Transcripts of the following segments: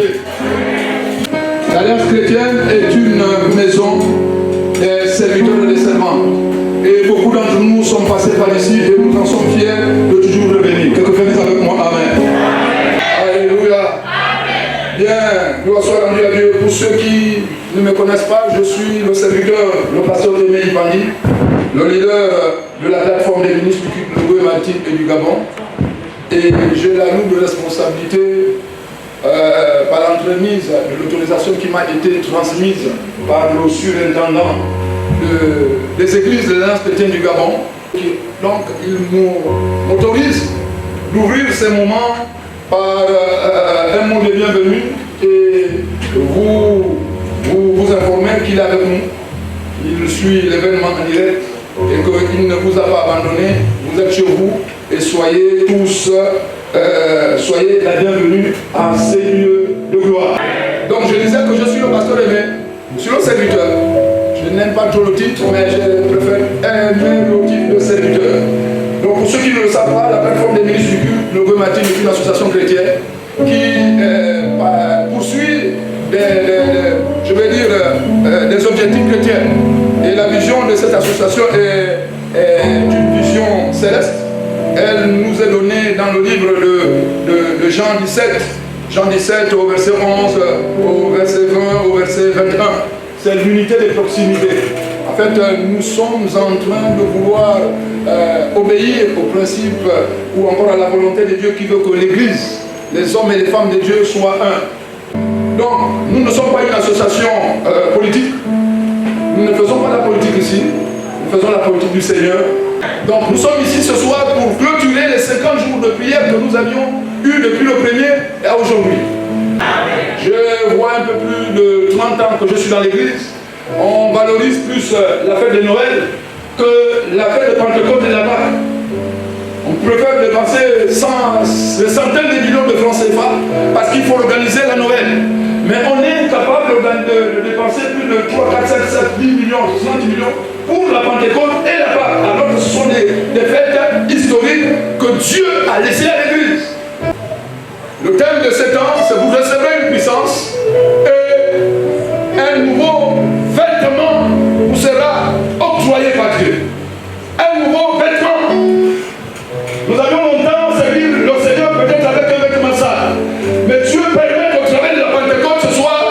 sauvé. L'Alliance chrétienne est une maison des serviteurs et des servants. Et beaucoup d'entre nous sont passés par ici et nous en sommes fiers de toujours revenir. Quelqu'un dit avec moi Amen. Alléluia. Bien, gloire soit rendue à Dieu. Pour ceux qui ne me connaissent pas, je suis le serviteur, le pasteur de Meïpani, le leader de la plateforme des ministres du culte de Goé-Maritime et du Gabon. Et j'ai la lourde responsabilité par l'entremise de l'autorisation qui m'a été transmise par le surintendant des églises de l'Alliance chrétienne du Gabon. Donc il m'autorise d'ouvrir ces moments par un mot de bienvenue et vous informer qu'il est avec nous. Il suit l'événement en direct et qu'il ne vous a pas abandonné. Vous êtes chez vous et soyez tous soyez la bienvenue à ces lieux de gloire. Donc je disais que je suis le pasteur aimé, je suis le serviteur. Je n'aime pas trop le titre, mais je préfère aimer le titre de serviteur. Donc pour ceux qui ne le savent pas, la plateforme des ministres du culte, le Goé-Maritime est une association chrétienne qui poursuit des objectifs chrétiens. Et la vision de cette association est une vision céleste. Elle nous est donnée dans le livre de Jean 17. Jean 17 au verset 11, au verset 20, au verset 21. C'est l'unité de proximité. En fait, nous sommes en train de vouloir obéir aux principes ou encore à la volonté de Dieu qui veut que l'Église, les hommes et les femmes de Dieu soient un. Donc, nous ne sommes pas une association politique. Nous ne faisons pas la politique ici. Nous faisons la politique du Seigneur. Donc, nous sommes ici ce soir pour clôturer les 50 jours de prière que nous avions eu depuis le premier et à aujourd'hui. Je vois un peu plus de 30 ans que je suis dans l'église. On valorise plus la fête de Noël que la fête de Pentecôte et de la Pâque. On préfère dépenser des centaines de millions de francs CFA parce qu'il faut organiser la Noël. Mais on est incapable de dépenser plus de 3, 4, 5, 7, 10 millions, 70 millions pour la Pentecôte et la Pâque. Alors que ce sont des fêtes historiques que Dieu a laissées à l'église. Le thème de cet an, c'est vous recevrez une puissance et un nouveau vêtement vous sera octroyé par Dieu. Un nouveau vêtement. Nous avions longtemps servi le Seigneur peut-être avec un vêtement sale. Mais Dieu permet qu'au travers de la Pentecôte ce soir,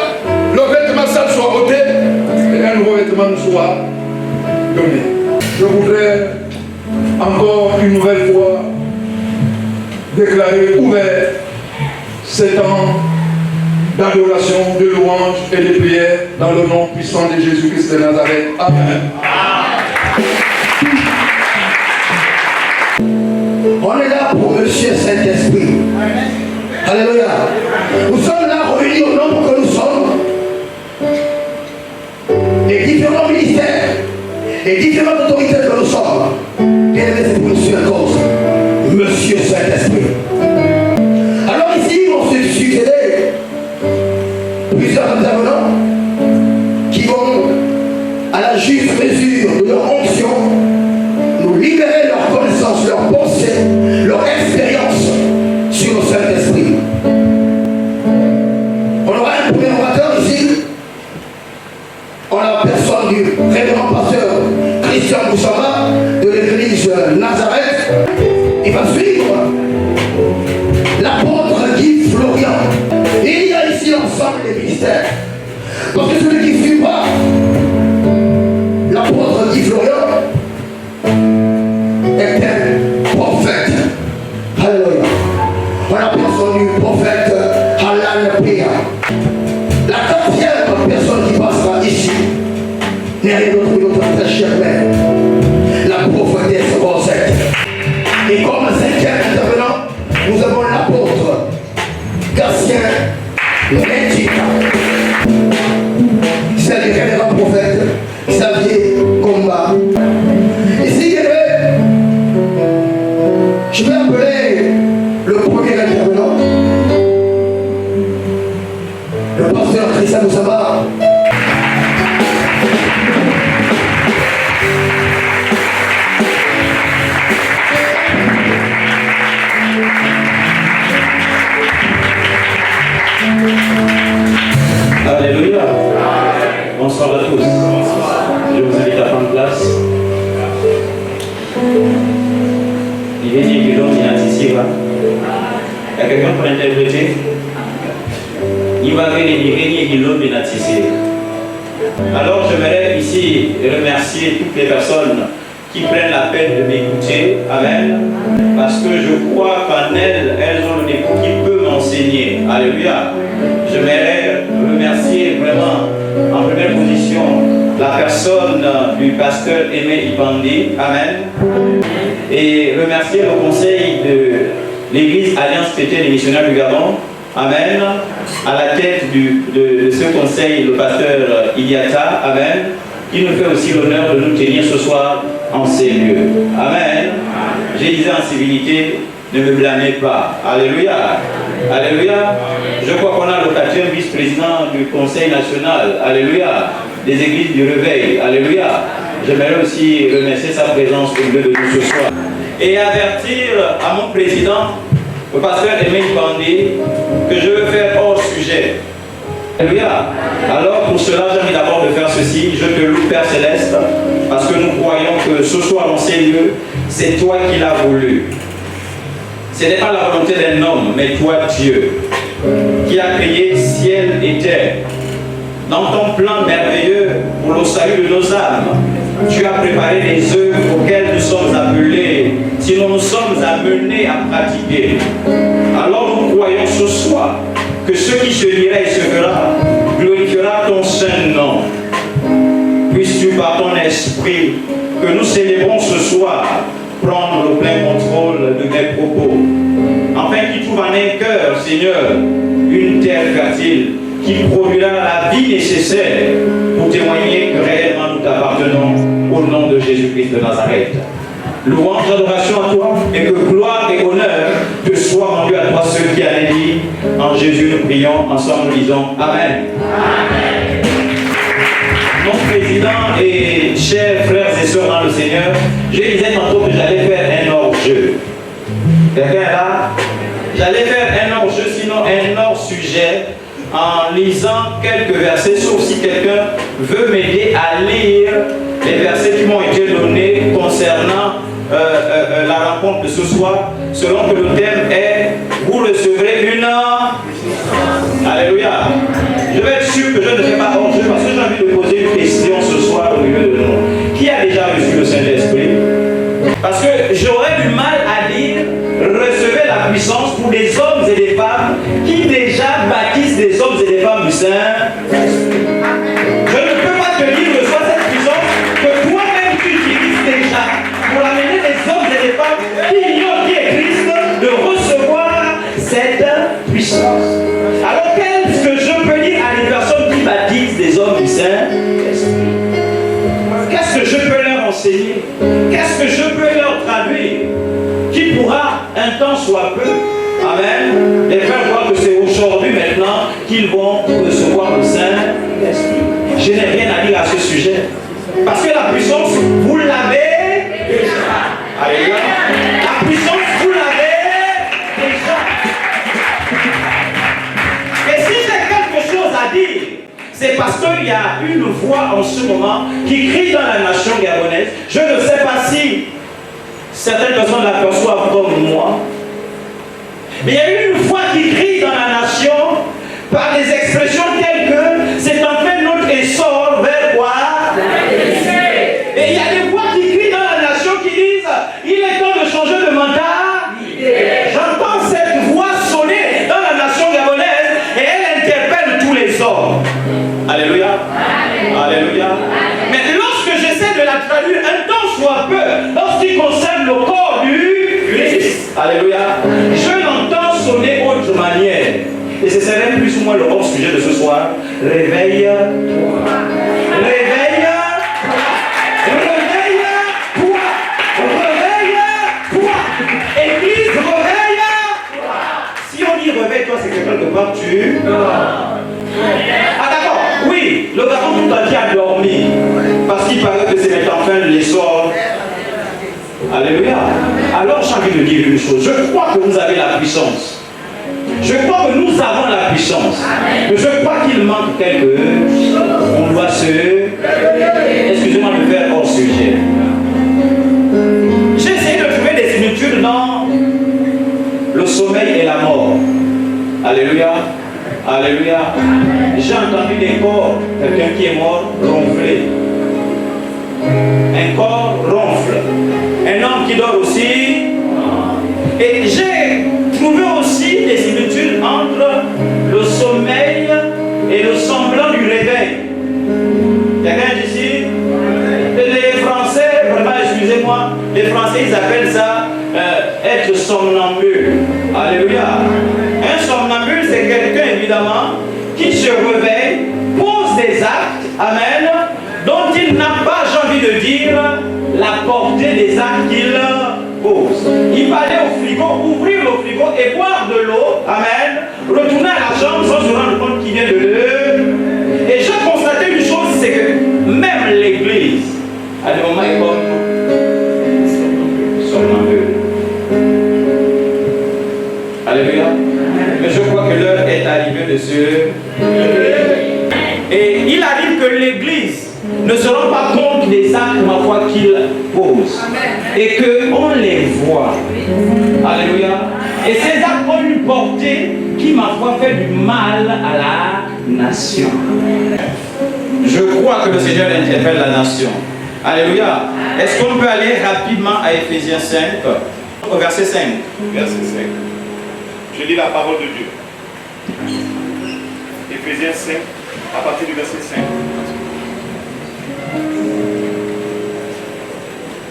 le vêtement sale soit ôté et un nouveau vêtement nous soit donné. Je voudrais encore une nouvelle fois déclarer ouvert ces temps d'adoration, de louange et de prière dans le nom puissant de Jésus-Christ de Nazareth. Amen. On est là pour Monsieur Saint-Esprit. Alléluia. Nous sommes là réunis au nombre que nous sommes. Les différents ministères, les différentes autorités que nous sommes. Bien aimé, c'est pour une seule cause. Monsieur Saint-Esprit. Alors ici, on se succéder plusieurs intervenants qui vont, à la juste mesure de leur onction, nous libérer leur connaissance, leur pensée, leur expérience sur le Saint-Esprit. On aura un premier orateur ici, en la personne du révérend pasteur Christian Bouchama de l'église Nazareth. Il va suivre l'apôtre Guy Florian. Et il y a ici l'ensemble des ministères. Parce que celui qui suit pas l'apôtre Guy Florian est un prophète. Alléluia. On a personne du prophète Alan Pia. La quatrième personne qui passera ici n'est rien d'autre que notre très chère mère, la prophétesse Rosette. Et comme cinquième intervenant, nous avons l'apôtre Gatien Médica. C'est le révérend prophète Xavier Comba. Ici, je vais appeler le premier intervenant, le pasteur Christian Bouchama. Alors j'aimerais ici remercier toutes les personnes qui prennent la peine de m'écouter. Amen. Parce que je crois qu'en elles ont le écoute qui peut m'enseigner. Alléluia. J'aimerais remercier vraiment en première position la personne du pasteur Aimé Ibandi. Amen. Et remercier le conseil de l'Église Alliance chrétienne et missionnaire du Gabon. Amen. À la tête de ce conseil, le pasteur Iliata. Amen. Qui nous fait aussi l'honneur de nous tenir ce soir en ces lieux. Amen. J'ai dit en civilité, ne me blâmez pas. Alléluia. Alléluia. Je crois qu'on a le 4e vice-président du Conseil national. Alléluia. Des églises du réveil. Alléluia. J'aimerais aussi remercier sa présence au milieu de nous ce soir. Et avertir à mon président, le pasteur Aimé Ibandi, que je veux faire hors sujet. Alléluia. Alors pour cela, j'ai envie d'abord de faire ceci. Je te loue, Père Céleste, parce que nous croyons que ce soir dans ces lieux, c'est toi qui l'as voulu. Ce n'est pas la volonté d'un homme, mais toi, Dieu, qui a créé ciel et terre. Dans ton plan merveilleux pour le salut de nos âmes, tu as préparé les œuvres auxquelles nous sommes appelés, sinon nous sommes amenés à pratiquer. Alors nous croyons ce soir que ce qui se dira et se fera glorifiera ton saint nom. Puisses-tu par ton esprit que nous célébrons ce soir prendre le plein contrôle de mes propos, afin qu'il trouve en un cœur, Seigneur, une terre fertile qui produira la vie nécessaire pour témoigner que réellement nous t'appartenons au nom de Jésus-Christ de Nazareth. Louange, adoration à toi, et que gloire et honneur te soient rendus à toi, ceux qui allaient dire. En Jésus, nous prions, ensemble nous disons Amen. Amen. Mon président et chers frères et sœurs dans le Seigneur, je disais tantôt que j'allais faire un hors-jeu. Quelqu'un là? J'allais faire un hors-jeu, sinon un hors-sujet, en lisant quelques versets, sauf si quelqu'un veut m'aider à lire les versets qui m'ont été donnés concernant la rencontre de ce soir, selon que le thème est « Vous recevrez une... » Alléluia. Je vais être sûr que je ne fais pas hors-jeu parce que j'ai envie de poser une question ce soir au milieu de nous. Qui a déjà reçu le Saint-Esprit? Parce que j'aurais du mal à dire « Recevez la puissance pour des hommes et des femmes qui déjà baptisent des hommes et des femmes du Saint-Esprit. » Je ne peux pas te dire reçois cette puissance que toi-même tu utilises déjà pour amener des hommes et des femmes qui ignorent qui est Christ de recevoir cette puissance. Alors qu'est-ce que je peux dire à des personnes qui baptisent des hommes du Saint-Esprit? Qu'est-ce que je peux leur enseigner? Qu'est-ce que je peux leur traduire? Qui pourra un temps soit peu, amen, les faire voir que c'est aujourd'hui maintenant qu'ils vont recevoir le Saint-Esprit. Je n'ai rien à dire à ce sujet. Parce que la puissance, vous l'avez déjà. Alléluia. La puissance, vous l'avez déjà. Et si j'ai quelque chose à dire, c'est parce qu'il y a une voix en ce moment qui crie dans la nation gabonaise. Je ne sais pas si certaines personnes l'aperçoivent comme moi. Mais il y a une voix qui crie dans la nation par des expressions telles que c'est enfin notre essor vers quoi? Et il y a des voix qui crient dans la nation qui disent il est temps de changer de mandat. J'entends cette voix sonner dans la nation gabonaise et elle interpelle tous les hommes. Alléluia. Alléluia. Mais lorsque j'essaie de la traduire un temps soit peu, lorsqu'il concerne le corps du Christ, alléluia, je l'entends sonner autre manière. Et ce serait plus ou moins le hors sujet de ce soir. Réveille-toi. Réveille-toi. Réveille-toi. Réveille-toi. Église, réveille-toi. Si on dit réveille-toi, c'est que quelque part tu... Ah d'accord, oui, le garçon tout entier a dormi. Parce qu'il paraît que c'est enfin l'essor. Alléluia. Alors j'ai envie de dire une chose. Je crois que vous avez la puissance. Je crois que nous avons la puissance. Mais je crois qu'il manque quelque chose. On doit se... Excusez-moi de faire hors sujet. J'ai essayé de trouver des similitudes dans le sommeil et la mort. Alléluia. Alléluia. J'ai entendu des corps, quelqu'un qui est mort, ronfler. Un corps ronfle. Un homme qui dort aussi. Et j'ai trouvé aussi des similitudes entre le sommeil et le semblant du réveil. Quelqu'un ici? Les Français, vraiment, excusez-moi, les Français, ils appellent ça être somnambule. Alléluia. Un somnambule, c'est quelqu'un, évidemment, qui se réveille, pose des actes, amen, dont il n'a pas, j'ai envie de dire, la portée des actes qu'il pose. Il va aller au frigo, ouvrir le frigo et boire de l'eau, amen, retourner à la chambre sans se rendre compte qu'il vient de l'eau. Et j'ai constaté une chose, c'est que même l'église, à des moments, est comme somnambule. Alléluia. Mais je crois que l'heure est arrivée de se lever. Et il arrive que l'église ne se rend pas compte des actes, ma foi, qu'il pose. Et qu'on les voit. Alléluia. Et ces actes ont une portée qui, ma foi, fait du mal à la nation. Je crois que le Seigneur interpelle la nation. Alléluia. Est-ce qu'on peut aller rapidement à Éphésiens 5, au verset 5? Verset 5. Je lis la parole de Dieu. Éphésiens 5, à partir du verset 5.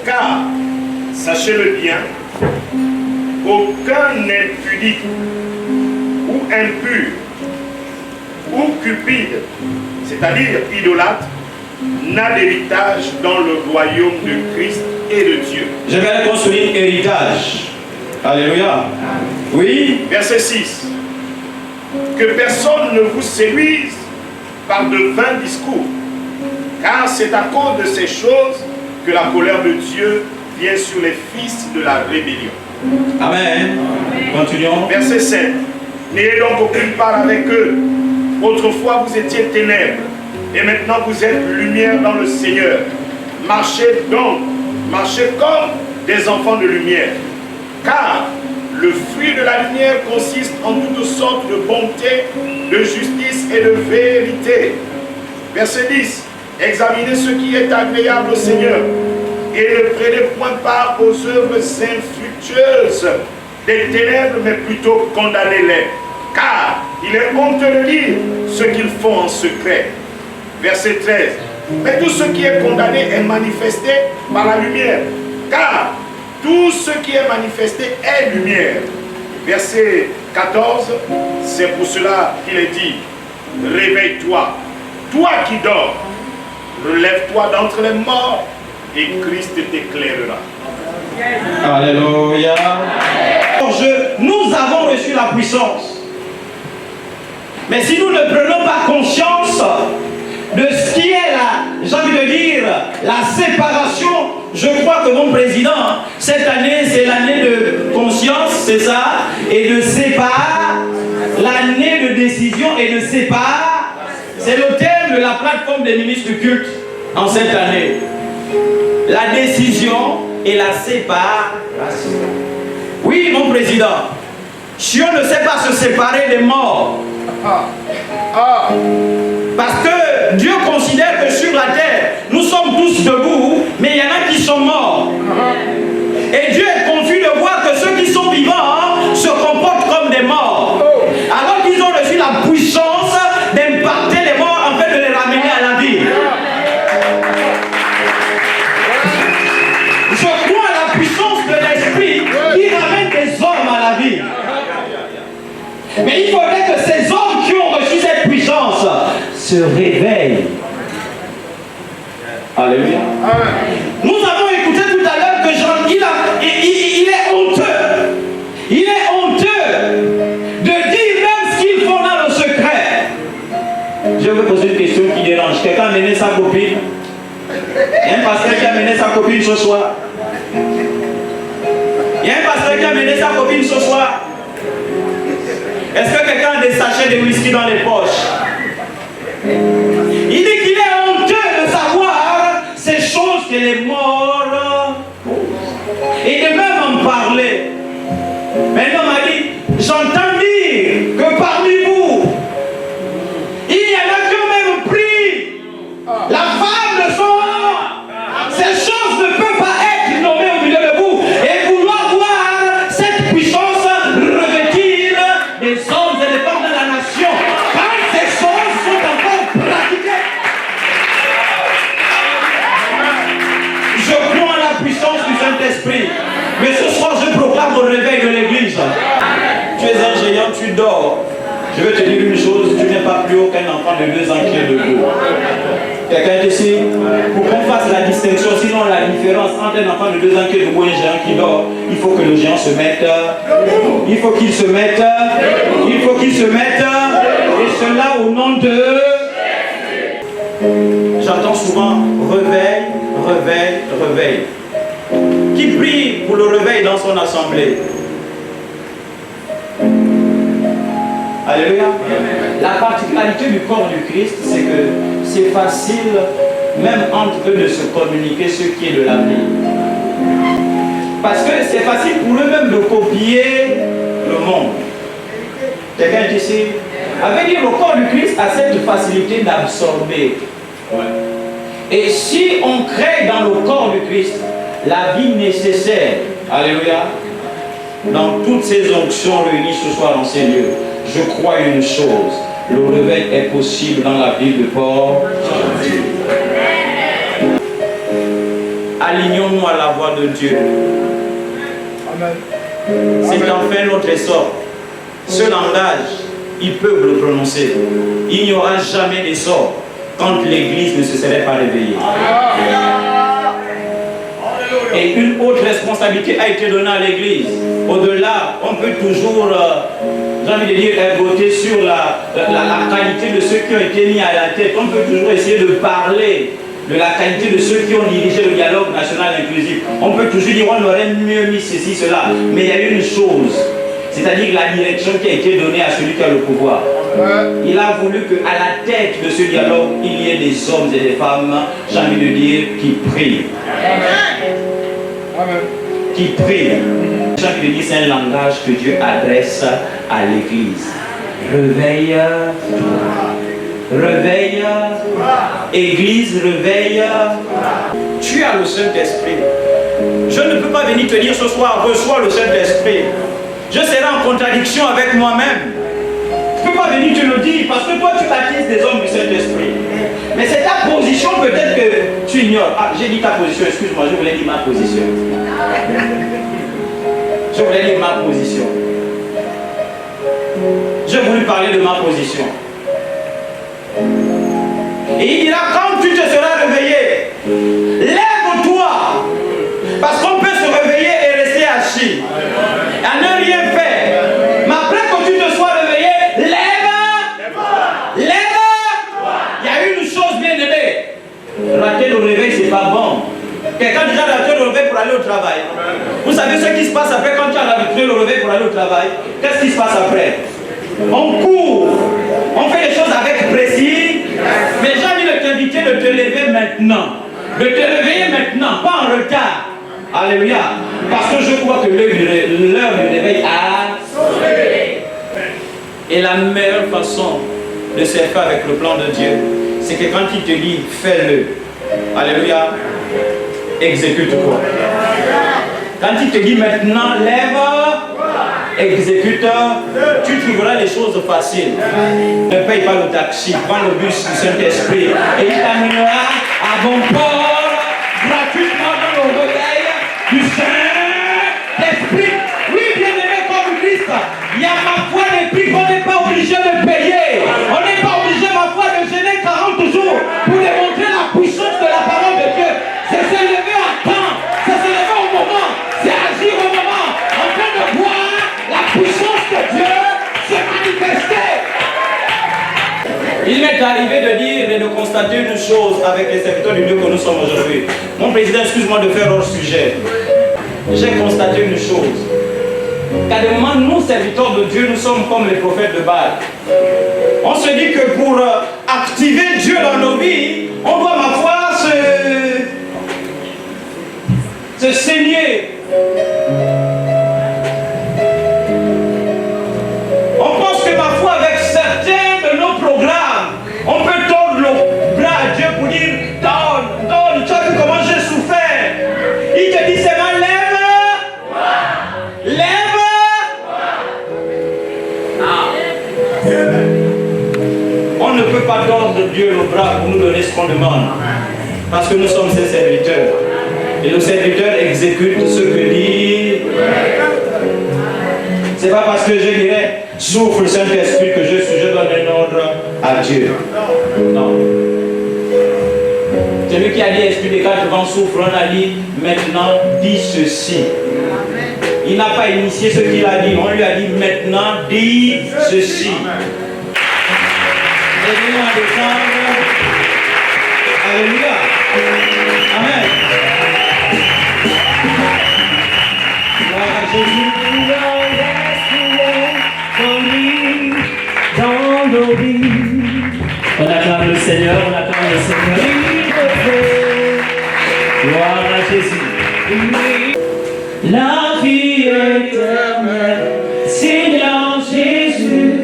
Car, sachez-le bien, aucun impudique, ou impur, ou cupide, c'est-à-dire idolâtre, n'a d'héritage dans le royaume de Christ et de Dieu. Je vais construire héritage. Alléluia. Oui. Verset 6. Que personne ne vous séduise par de vains discours, car c'est à cause de ces choses que la colère de Dieu vient sur les fils de la rébellion. Amen. Continuons. Verset 7. N'ayez donc aucune part avec eux. Autrefois vous étiez ténèbres, et maintenant vous êtes lumière dans le Seigneur. Marchez donc, marchez comme des enfants de lumière. Car le fruit de la lumière consiste en toutes sortes de bonté, de justice et de vérité. Verset 10. Examinez ce qui est agréable au Seigneur et ne prenez point part aux œuvres infructueuses des ténèbres, mais plutôt condamnez-les. Car il est honteux de dire ce qu'ils font en secret. Verset 13. Mais tout ce qui est condamné est manifesté par la lumière. Car tout ce qui est manifesté est lumière. Verset 14, c'est pour cela qu'il est dit, réveille-toi, toi qui dors, relève-toi d'entre les morts et Christ t'éclairera. Alléluia. Nous avons reçu la puissance. Mais si nous ne prenons pas conscience de ce qui est là, j'ai envie de dire, la séparation, je crois que mon président, cette année, c'est l'année de conscience, c'est ça, et de sépare, l'année de décision et de sépare, c'est le thème de la plateforme des ministres du culte en cette année. La décision et la séparation. Oui, mon président, si on ne sait pas se séparer des morts, parce que Dieu considère que sur la terre, nous sommes tous debout, mais il y en a qui sont morts. Et Dieu est confus de voir que ceux qui sont vivants se comportent comme des morts. Alors qu'ils ont reçu la puissance d'impacter les morts en fait de les ramener à la vie. Je crois à la puissance de l'esprit qui ramène des hommes à la vie. Mais il faudrait que ces hommes qui ont reçu cette puissance se réveillent. Alléluia. Nous avons écouté tout à l'heure que Jean, il est honteux. Il est honteux de dire même ce qu'ils font dans le secret. Je vais poser une question qui dérange. Quelqu'un a amené sa copine? Il y a un pasteur qui a amené sa copine ce soir. Il y a un pasteur qui a amené sa copine ce soir. Est-ce que quelqu'un a des sachets de whisky dans les poches? Il dit qu'il est honteux de savoir ces choses que les morts posent. Et de même en parler. Maintenant, on m'a dit, j'entends dire que parmi vous, au réveil de l'église. Tu es un géant, tu dors. Je veux te dire une chose, tu n'es pas plus haut qu'un enfant de 2 ans qui est debout. Quelqu'un ici, pour qu'on fasse la distinction, sinon la différence entre un enfant de 2 ans qui est debout et un géant qui dort, il faut que le géant se mette. Il faut qu'il se mette. Il faut qu'il se mette. Et cela au nom de... J'entends souvent réveil, réveil, réveil. Qui prie pour le réveil dans son assemblée? Alléluia. La particularité du corps du Christ, c'est que c'est facile, même entre eux, de se communiquer ce qui est de l'avenir. Parce que c'est facile pour eux-mêmes de copier le monde. Quelqu'un est ici? À vrai dire, le corps du Christ a cette facilité d'absorber. Et si on crée dans le corps du Christ la vie nécessaire, alléluia, dans toutes ces onctions réunies ce soir dans ces lieux, je crois une chose, le réveil est possible dans la ville de Port-Gentil. Alignons-nous à la voix de Dieu. C'est enfin notre essor. Ce langage, ils peuvent le prononcer. Il n'y aura jamais d'essor quand l'Église ne se serait pas réveillée. Et une autre responsabilité a été donnée à l'Église. Au-delà, on peut toujours, j'ai envie de dire, voter sur la qualité de ceux qui ont été mis à la tête. On peut toujours essayer de parler de la qualité de ceux qui ont dirigé le dialogue national inclusif. On peut toujours dire on aurait mieux mis ceci, cela. Mais il y a une chose, c'est-à-dire la direction qui a été donnée à celui qui a le pouvoir. Il a voulu qu'à la tête de ce dialogue, il y ait des hommes et des femmes, j'ai envie de dire, qui prient. Qui prient. J'ai envie de dire, c'est un langage que Dieu adresse à l'Église. Réveille. Réveille. Église, réveille. Tu as le Saint-Esprit. Je ne peux pas venir te dire ce soir, reçois le Saint-Esprit. Je serai en contradiction avec moi-même. Je ne peux pas venir te le dire parce que toi tu baptises des hommes du Saint-Esprit. Mais c'est ta position peut-être que tu ignores. Ah, j'ai dit ta position, excuse-moi, je voulais dire ma position. Je voulais dire ma position. J'ai voulu parler de ma position. Et il dira, quand tu te seras réveillé, lève-toi. Parce qu'on peut se réveiller et rester assis. À ne rien faire. Mais après que tu te sois réveillé, lève. Lève. Il y a une chose bien aimée. Rater le réveil, c'est pas bon. Quelqu'un a déjà raté le réveil pour aller au travail. Vous savez ce qui se passe après quand tu as raté le réveil pour aller au travail? Qu'est-ce qui se passe après? On court. On fait les choses avec précis. Mais j'ai envie de t'inviter de te lever maintenant. De te réveiller maintenant, pas en retard. Alléluia. Parce que je crois que l'heure du réveil a sonné. Et la meilleure façon de se faire avec le plan de Dieu, c'est que quand il te dit fais-le, alléluia, exécute-toi. Quand il te dit maintenant lève, exécute, tu trouveras les choses faciles. Ne paye pas le taxi, prends le bus du Saint-Esprit et il t'amènera à bon port gratuitement dans le réveil du Saint-Esprit. Oui, bien-aimé comme Christ, il y a ma foi des prix qu'on n'est pas obligé de payer. On n'est pas obligé, ma foi, de gêner 40 jours pour démontrer la puissance de la parole de Dieu. C'est se lever à temps, c'est se lever au moment, c'est agir au moment, en train de voir la puissance de Dieu se manifester. Il m'est arrivé de dire et de constater une chose avec les serviteurs du Dieu que nous sommes aujourd'hui. Mon président, excuse-moi de faire hors sujet. J'ai constaté une chose. Qu'à des moments, nous, serviteurs de Dieu, nous sommes comme les prophètes de Baal. On se dit que pour activer Dieu dans nos vies, on doit, ma foi, se saigner. On pense que, ma foi, avec certains de nos programmes, on peut tordre le bras à Dieu pour dire donne, tu as vu comment j'ai souffert. Il te dit seulement lève. Lève. On ne peut pas tordre Dieu le bras pour nous donner ce qu'on demande. Parce que nous sommes ses serviteurs. Et le serviteur exécute ce que dit. C'est pas parce que je dirais souffle Saint-Esprit que je donne un ordre à Dieu. Non. Celui qui a dit Esprit des quatre vents souffle, on a dit maintenant dis ceci. Il n'a pas initié ce qu'il a dit, on lui a dit maintenant dis ceci. Aidez-nous à descendre. Alléluia. Amen. Gloire à Jésus. On acclame le Seigneur, on acclame le Seigneur. Gloire à Jésus. La vie éternelle, Seigneur Jésus,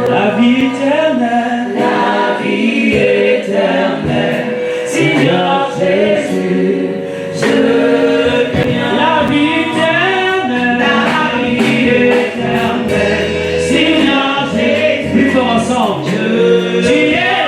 la vie éternelle, Seigneur Jésus, la vie éternelle, Seigneur Jésus, plus fort ensemble, tu es